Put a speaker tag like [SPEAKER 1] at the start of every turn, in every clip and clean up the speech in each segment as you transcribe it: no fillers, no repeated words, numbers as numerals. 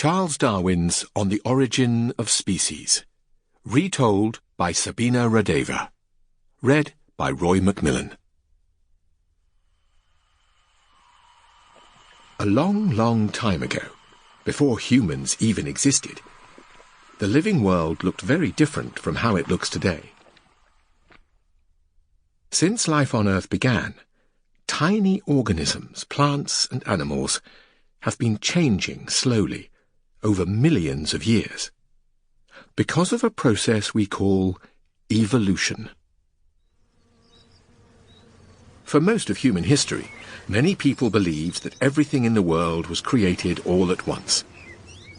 [SPEAKER 1] Charles Darwin's On the Origin of Species, retold by Sabina Radeva, read by Roy McMillan. A long, long time ago, before humans even existed, the living world looked very different from how it looks today. Since life on Earth began, tiny organisms, plants and animals, have been changing slowly over millions of years, because of a process we call evolution. For most of human history, many people believed that everything in the world was created all at once.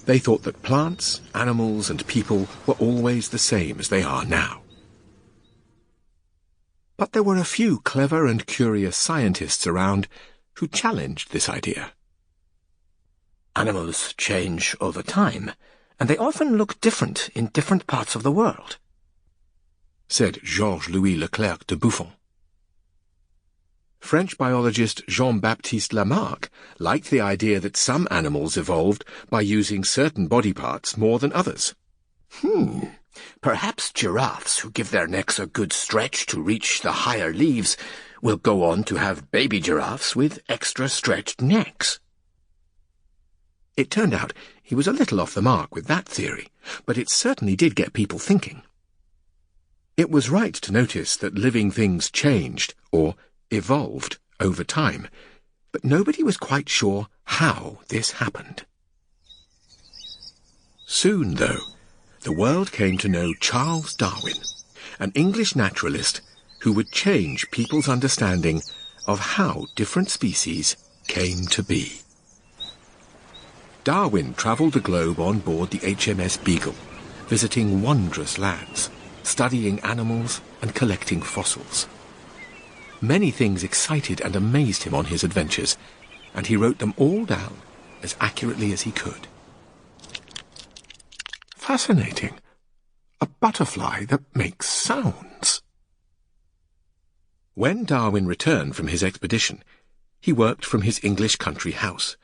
[SPEAKER 1] They thought that plants, animals, and people were always the same as they are now. But there were a few clever and curious scientists around who challenged this idea.
[SPEAKER 2] Animals change over time, and they often look different in different parts of the world,
[SPEAKER 1] said Georges-Louis Leclerc de Buffon. French biologist Jean-Baptiste Lamarck liked the idea that some animals evolved by using certain body parts more than others.
[SPEAKER 2] Perhaps giraffes who give their necks a good stretch to reach the higher leaves will go on to have baby giraffes with extra stretched necks.
[SPEAKER 1] It turned out he was a little off the mark with that theory, but it certainly did get people thinking. It was right to notice that living things changed, or evolved, over time, but nobody was quite sure how this happened. Soon, though, the world came to know Charles Darwin, an English naturalist who would change people's understanding of how different species came to be. Darwin travelled the globe on board the HMS Beagle, visiting wondrous lands, studying animals and collecting fossils. Many things excited and amazed him on his adventures, and he wrote them all down as accurately as he could. Fascinating. A butterfly that makes sounds. When Darwin returned from his expedition, he worked from his English country house,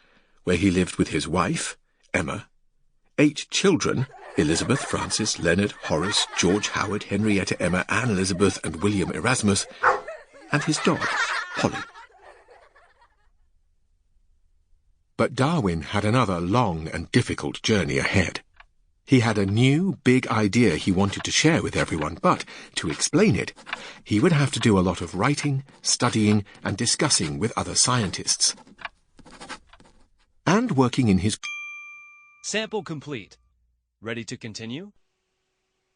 [SPEAKER 1] where he lived with his wife, Emma, 8 children, Elizabeth, Francis, Leonard, Horace, George, Howard, Henrietta, Emma, Anne Elizabeth, and William Erasmus, and his dog, Polly. But Darwin had another long and difficult journey ahead. He had a new, big idea he wanted to share with everyone, but, to explain it, he would have to do a lot of writing, studying, and discussing with other scientists. And working in his...
[SPEAKER 3] Sample complete. Ready to continue?